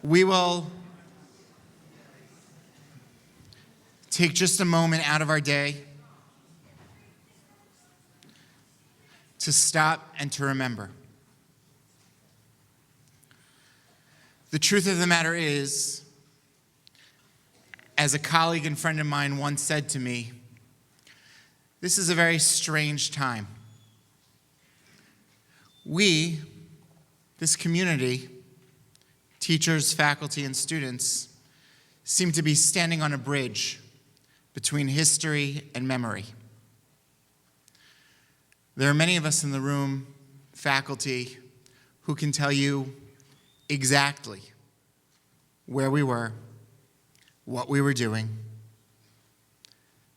We will take just a moment out of our day to stop and to remember. The truth of the matter is, as a colleague and friend of mine once said to me, this is a very strange time. We, this community, teachers, faculty, and students, seem to be standing on a bridge between history and memory. There are many of us in the room, faculty, who can tell you exactly where we were, what we were doing,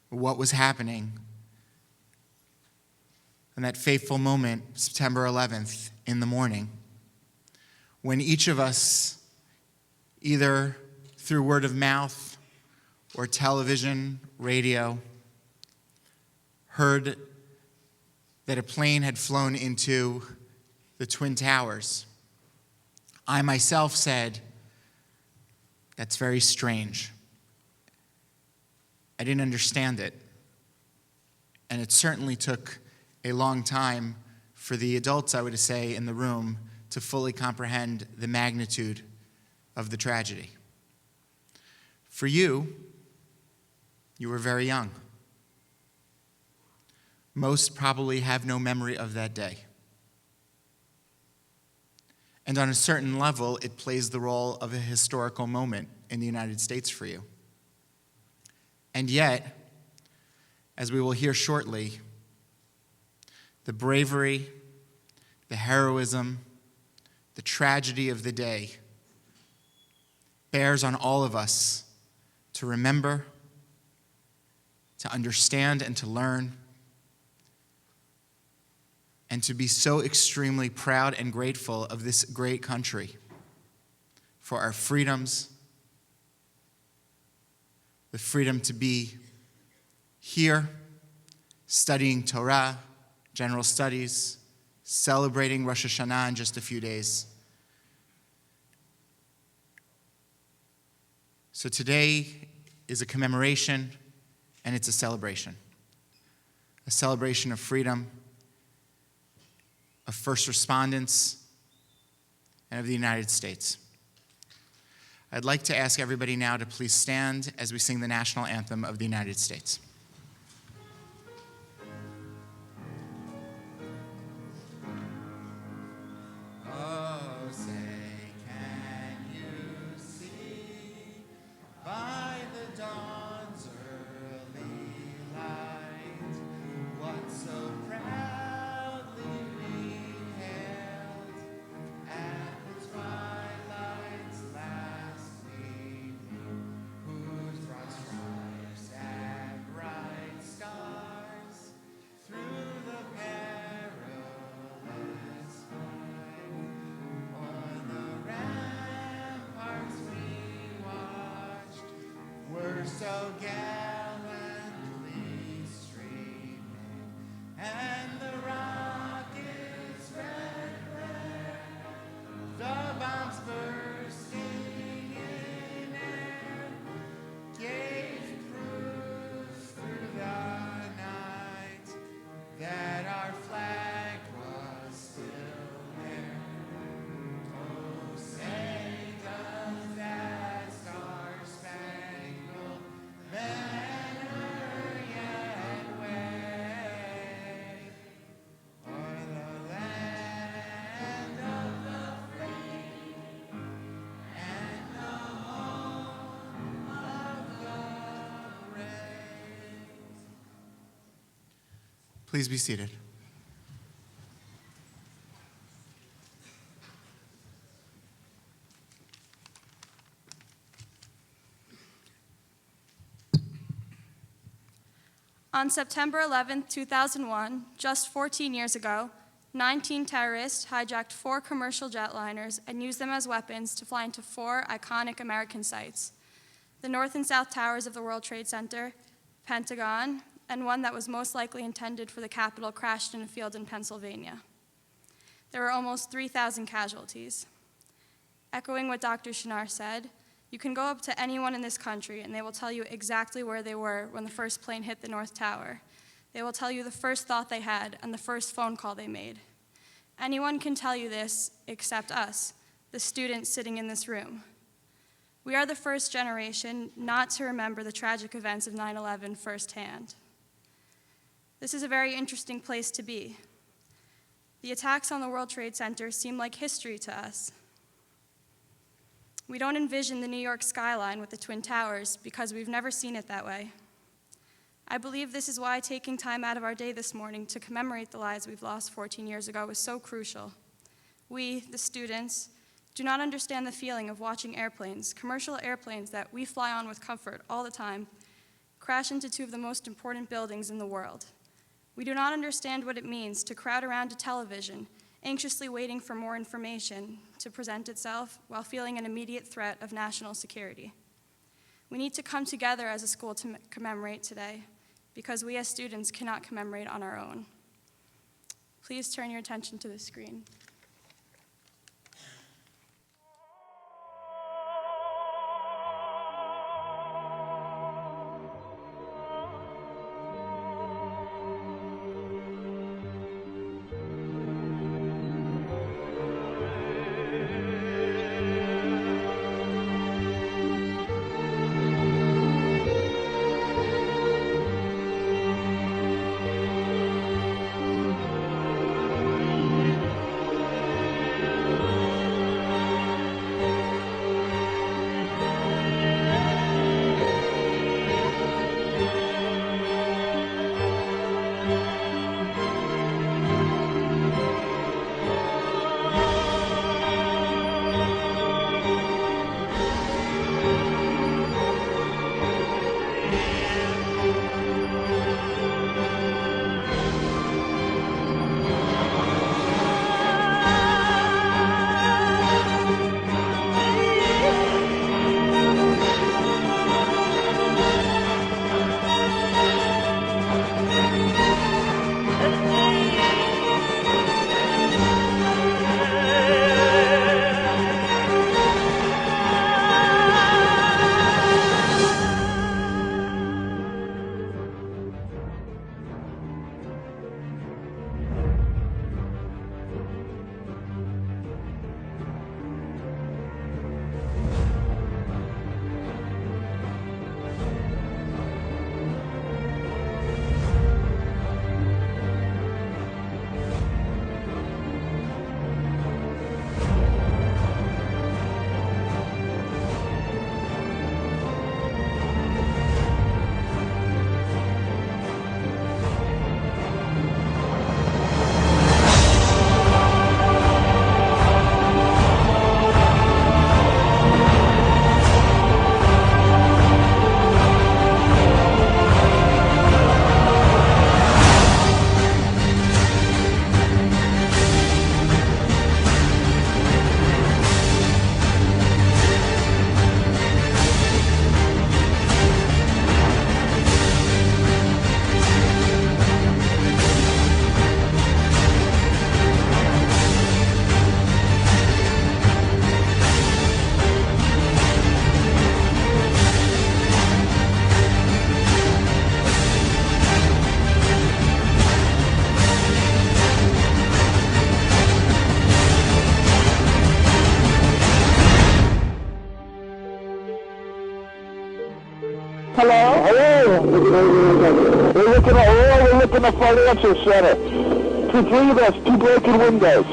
what was happening in that fateful moment, September 11th, in the morning, when each of us, either through word of mouth or television, radio, heard that a plane had flown into the Twin Towers. I myself said, that's very strange. I didn't understand it. And it certainly took a long time for the adults, I would say, in the room to fully comprehend the magnitude of the tragedy. For you, you were very young. Most probably have no memory of that day. And on a certain level, it plays the role of a historical moment in the United States for you. And yet, as we will hear shortly, the bravery, the heroism, the tragedy of the day bears on all of us to remember, to understand, and to learn, and to be so extremely proud and grateful of this great country for our freedoms, the freedom to be here, studying Torah, general studies, celebrating Rosh Hashanah in just a few days. So today is a commemoration, and it's a celebration of freedom, of first responders, and of the United States. I'd like to ask everybody now to please stand as we sing the national anthem of the United States. So gallantly streaming, and the rockets' red glare, the bombs bursting in air, gave proof through the night that our flag was still there. Oh, say does that star-spangled banner yet wave o'er the land of the free and the home of the brave? Please be seated. On September 11, 2001, just 14 years ago, 19 terrorists hijacked 4 commercial jetliners and used them as weapons to fly into 4 iconic American sites: the North and South Towers of the World Trade Center, Pentagon, and one that was most likely intended for the Capitol crashed in a field in Pennsylvania. There were almost 3,000 casualties. Echoing what Dr. Shinar said, you can go up to anyone in this country and they will tell you exactly where they were when the first plane hit the North Tower. They will tell you the first thought they had and the first phone call they made. Anyone can tell you this except us, the students sitting in this room. We are the first generation not to remember the tragic events of 9/11 firsthand. This is a very interesting place to be. The attacks on the World Trade Center seem like history to us. We don't envision the New York skyline with the Twin Towers because we've never seen it that way. I believe this is why taking time out of our day this morning to commemorate the lives we've lost 14 years ago was so crucial. We, the students, do not understand the feeling of watching airplanes, commercial airplanes that we fly on with comfort all the time, crash into two of the most important buildings in the world. We do not understand what it means to crowd around a television, anxiously waiting for more information to present itself while feeling an immediate threat of national security. We need to come together as a school to commemorate today, because we as students cannot commemorate on our own. Please turn your attention to the screen. Hello? Hello. We're looking at Financial Center. Three of us, two broken windows.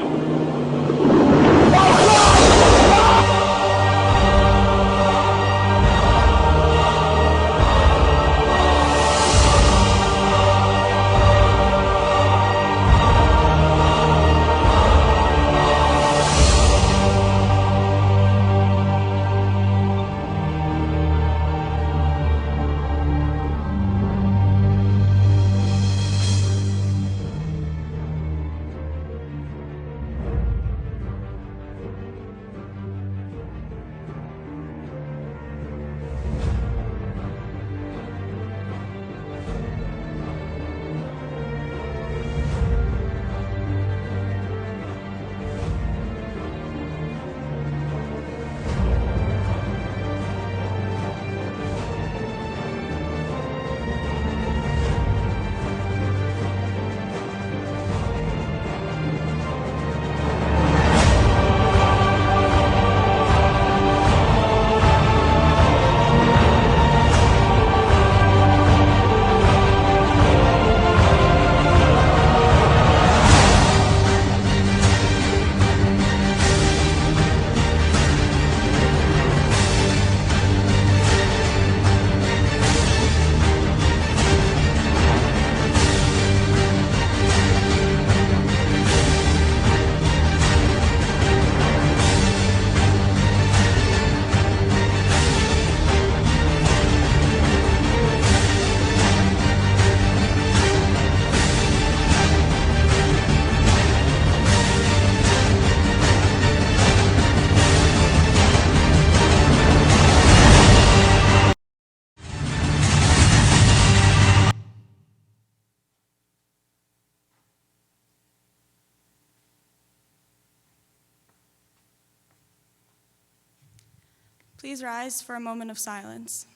Please rise for a moment of silence.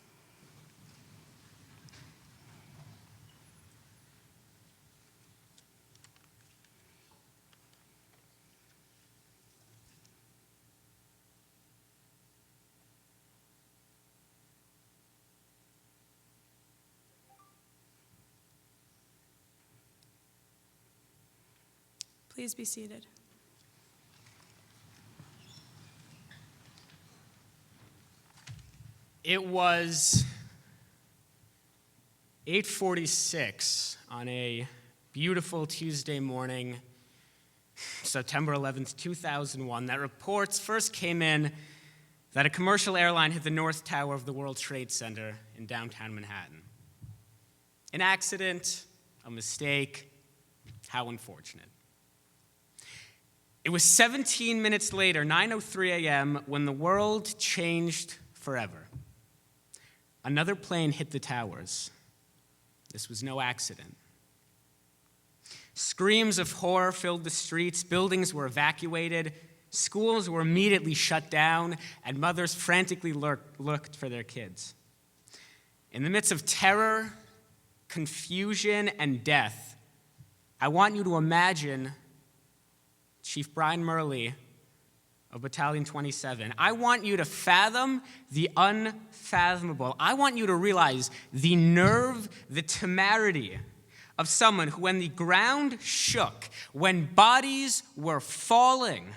Please be seated. It was 8:46 on a beautiful Tuesday morning, September 11th, 2001, that reports first came in that a commercial airline hit the North Tower of the World Trade Center in downtown Manhattan. An accident, a mistake, how unfortunate. It was 17 minutes later, 9:03 a.m., when the world changed forever. Another plane hit the towers. This was no accident. Screams of horror filled the streets, buildings were evacuated, schools were immediately shut down, and mothers frantically looked for their kids. In the midst of terror, confusion, and death, I want you to imagine Chief Brian Murley of Battalion 27. I want you to fathom the unfathomable. I want you to realize the nerve, the temerity of someone who, when the ground shook, when bodies were falling,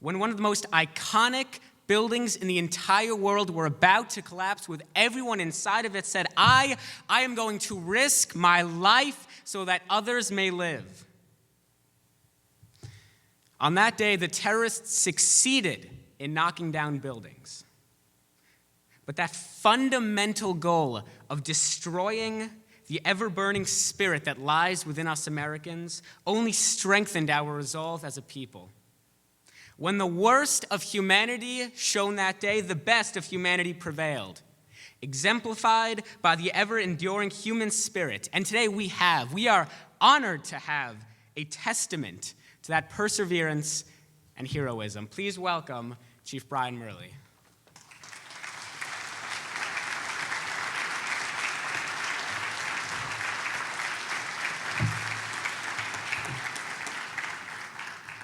when one of the most iconic buildings in the entire world were about to collapse with everyone inside of it, said, I am going to risk my life so that others may live. On that day, the terrorists succeeded in knocking down buildings. But that fundamental goal of destroying the ever-burning spirit that lies within us Americans only strengthened our resolve as a people. When the worst of humanity shone that day, the best of humanity prevailed, exemplified by the ever-enduring human spirit. And today we are honored to have a testament to that perseverance and heroism. Please welcome Chief Brian Murley.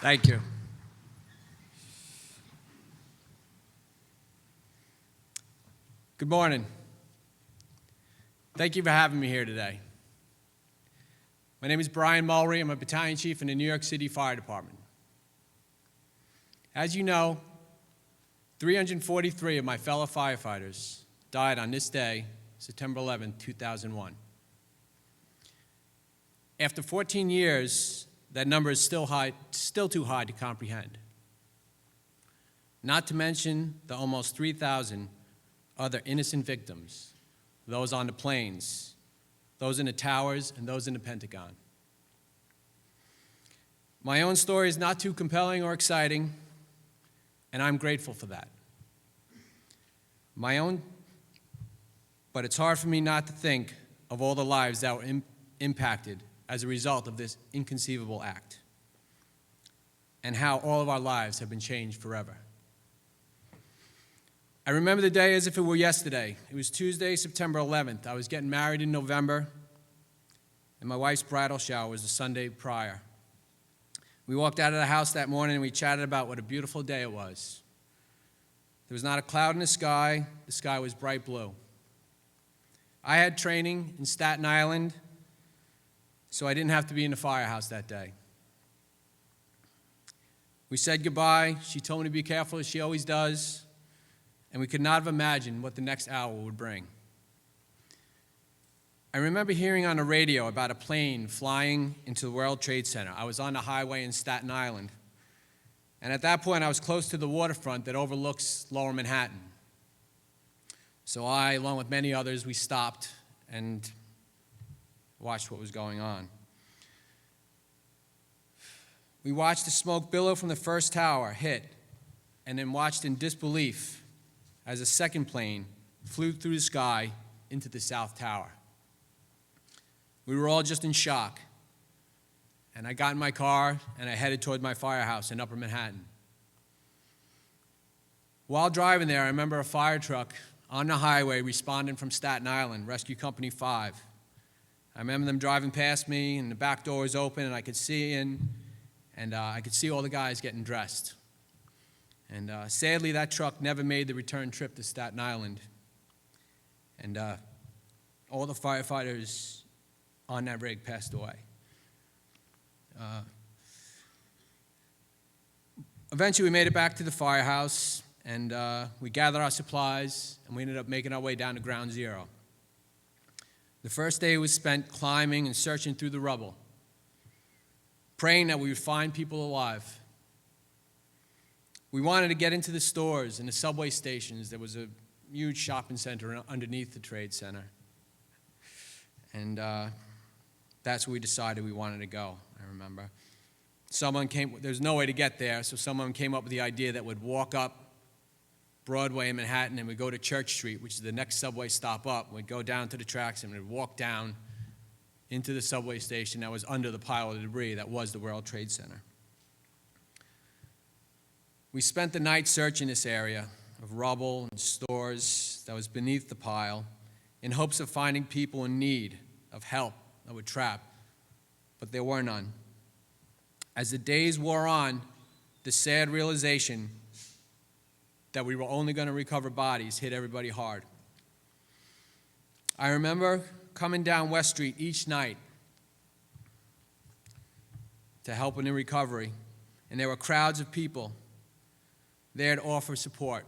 Thank you. Good morning. Thank you for having me here today. My name is Brian Mulry. I'm a battalion chief in the New York City Fire Department. As you know, 343 of my fellow firefighters died on this day, September 11, 2001. After 14 years, that number is still too high to comprehend. Not to mention the almost 3,000 other innocent victims, those on the planes, those in the towers, and those in the Pentagon. My own story is not too compelling or exciting, and I'm grateful for that. But it's hard for me not to think of all the lives that were impacted as a result of this inconceivable act, and how all of our lives have been changed forever. I remember the day as if it were yesterday. It was Tuesday, September 11th. I was getting married in November, and my wife's bridal shower was the Sunday prior. We walked out of the house that morning and we chatted about what a beautiful day it was. There was not a cloud in the sky was bright blue. I had training in Staten Island, so I didn't have to be in the firehouse that day. We said goodbye. She told me to be careful, as she always does, and we could not have imagined what the next hour would bring. I remember hearing on the radio about a plane flying into the World Trade Center. I was on the highway in Staten Island, and at that point I was close to the waterfront that overlooks Lower Manhattan. So I, along with many others, we stopped and watched what was going on. We watched the smoke billow from the first tower hit, and then watched in disbelief as a second plane flew through the sky into the South Tower. We were all just in shock, and I got in my car and I headed toward my firehouse in Upper Manhattan. While driving there, I remember a fire truck on the highway responding from Staten Island, Rescue Company 5. I remember them driving past me, and the back door was open, and I could see in, and I could see all the guys getting dressed. And sadly, that truck never made the return trip to Staten Island. And all the firefighters on that rig passed away. Eventually, we made it back to the firehouse, and we gathered our supplies, and we ended up making our way down to Ground Zero. The first day was spent climbing and searching through the rubble, praying that we would find people alive. We wanted to get into the stores and the subway stations. There was a huge shopping center underneath the Trade Center. And that's where we decided we wanted to go, I remember. There's no way to get there, so someone came up with the idea that we'd walk up Broadway in Manhattan, and we'd go to Church Street, which is the next subway stop up. We'd go down to the tracks, and we'd walk down into the subway station that was under the pile of debris that was the World Trade Center. We spent the night searching this area of rubble and stores that was beneath the pile in hopes of finding people in need of help that were trapped, but there were none. As the days wore on, the sad realization that we were only going to recover bodies hit everybody hard. I remember coming down West Street each night to help in the recovery, and there were crowds of people there to offer support.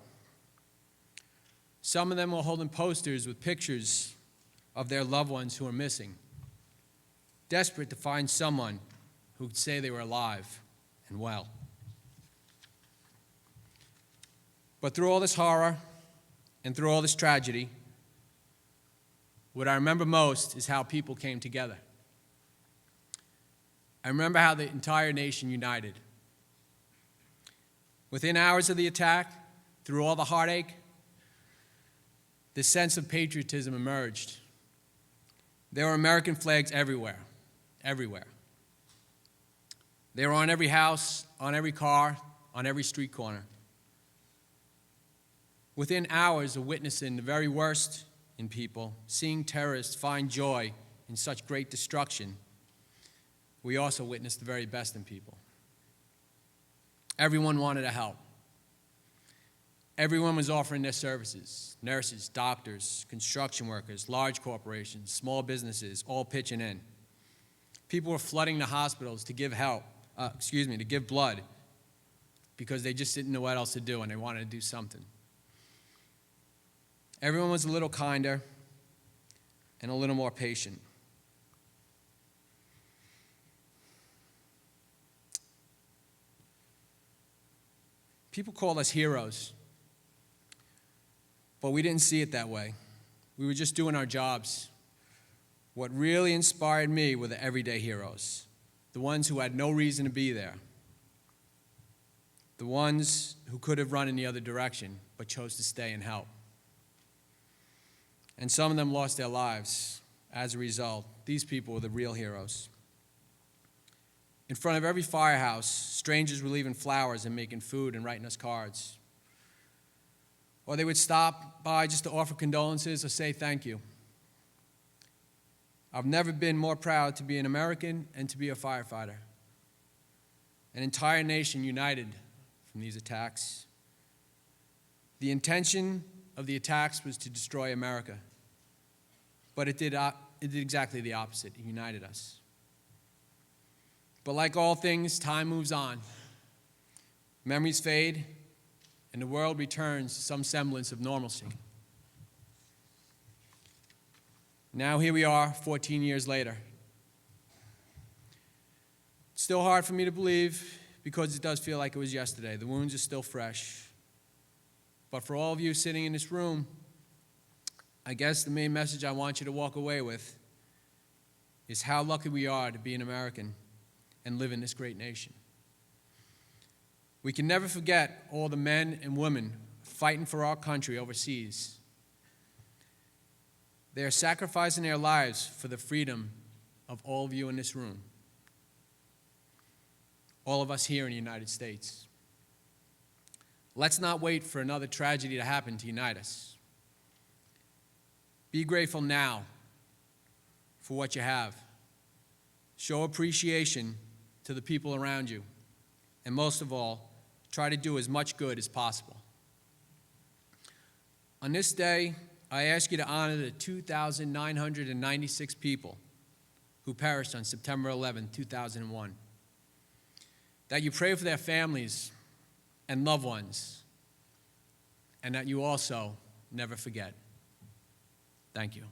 Some of them were holding posters with pictures of their loved ones who were missing, desperate to find someone who could say they were alive and well. But through all this horror and through all this tragedy, what I remember most is how people came together. I remember how the entire nation united. Within hours of the attack, through all the heartache, the sense of patriotism emerged. There were American flags everywhere, everywhere. They were on every house, on every car, on every street corner. Within hours of witnessing the very worst in people, seeing terrorists find joy in such great destruction, we also witnessed the very best in people. Everyone wanted to help. Everyone was offering their services: nurses, doctors, construction workers, large corporations, small businesses, all pitching in. People were flooding the hospitals to give to give blood, because they just didn't know what else to do and they wanted to do something. Everyone was a little kinder and a little more patient. People call us heroes, but we didn't see it that way. We were just doing our jobs. What really inspired me were the everyday heroes, the ones who had no reason to be there, the ones who could have run in the other direction but chose to stay and help. And some of them lost their lives as a result. These people were the real heroes. In front of every firehouse, strangers were leaving flowers and making food and writing us cards. Or they would stop by just to offer condolences or say thank you. I've never been more proud to be an American and to be a firefighter. An entire nation united from these attacks. The intention of the attacks was to destroy America, but it did exactly the opposite. It united us. But like all things, time moves on. Memories fade, and the world returns to some semblance of normalcy. Now here we are, 14 years later. It's still hard for me to believe, because it does feel like it was yesterday. The wounds are still fresh. But for all of you sitting in this room, I guess the main message I want you to walk away with is how lucky we are to be an American and live in this great nation. We can never forget all the men and women fighting for our country overseas. They are sacrificing their lives for the freedom of all of you in this room, all of us here in the United States. Let's not wait for another tragedy to happen to unite us. Be grateful now for what you have. Show appreciation to the people around you. And most of all, try to do as much good as possible. On this day, I ask you to honor the 2,996 people who perished on September 11, 2001. That you pray for their families and loved ones, and that you also never forget. Thank you.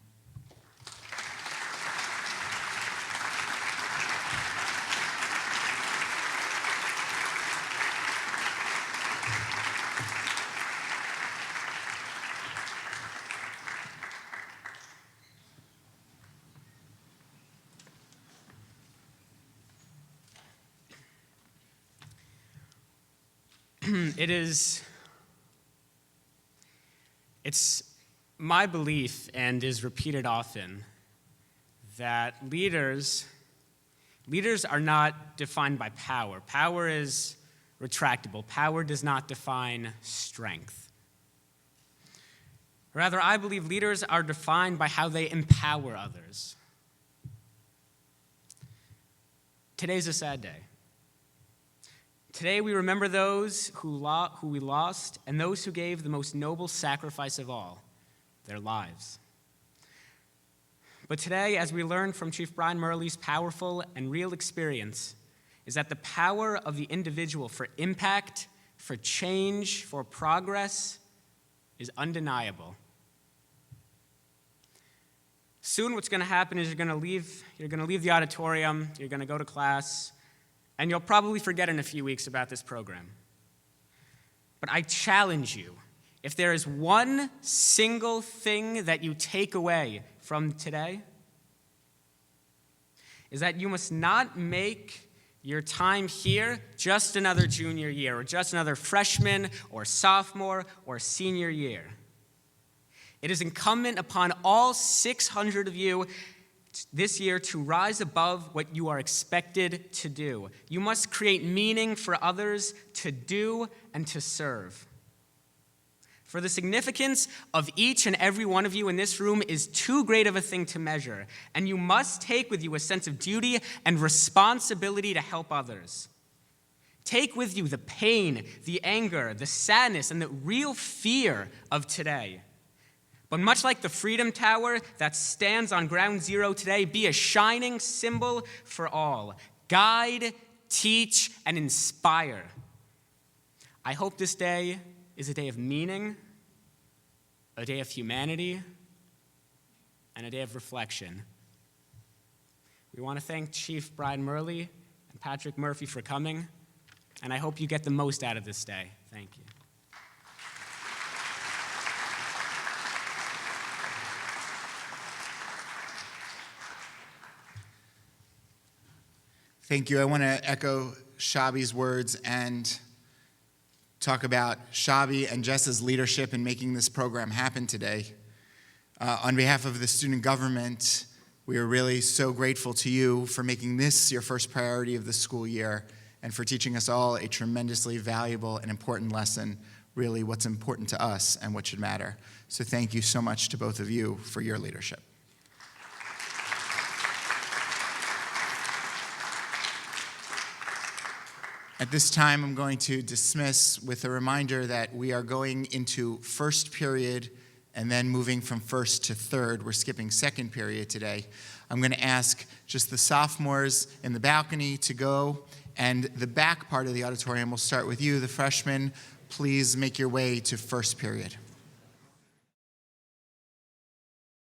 It's my belief, and is repeated often, that leaders are not defined by power. Power is retractable. Power does not define strength. Rather, I believe leaders are defined by how they empower others. Today's a sad day. Today we remember those who we lost and those who gave the most noble sacrifice of all, their lives. But today, as we learn from Chief Brian Murley's powerful and real experience, is that the power of the individual for impact, for change, for progress is undeniable. Soon what's going to happen is you're going to leave the auditorium, you're going to go to class, and you'll probably forget in a few weeks about this program. But I challenge you, if there is one single thing that you take away from today, is that you must not make your time here just another junior year, or just another freshman, or sophomore, or senior year. It is incumbent upon all 600 of you this year to rise above what you are expected to do. You must create meaning for others to do and to serve. For the significance of each and every one of you in this room is too great of a thing to measure, and you must take with you a sense of duty and responsibility to help others. Take with you the pain, the anger, the sadness, and the real fear of today. But much like the Freedom Tower that stands on ground zero today, be a shining symbol for all. Guide, teach, and inspire. I hope this day is a day of meaning, a day of humanity, and a day of reflection. We want to thank Chief Brian Murley and Patrick Murphy for coming, and I hope you get the most out of this day. Thank you. Thank you. I want to echo Shabi's words and talk about Shabi and Jessa's leadership in making this program happen today. On behalf of the student government, we are really so grateful to you for making this your first priority of the school year and for teaching us all a tremendously valuable and important lesson, really what's important to us and what should matter. So thank you so much to both of you for your leadership. At this time, I'm going to dismiss with a reminder that we are going into first period and then moving from first to third. We're skipping second period today. I'm going to ask just the sophomores in the balcony to go, and the back part of the auditorium will start with you, the freshmen. Please make your way to first period.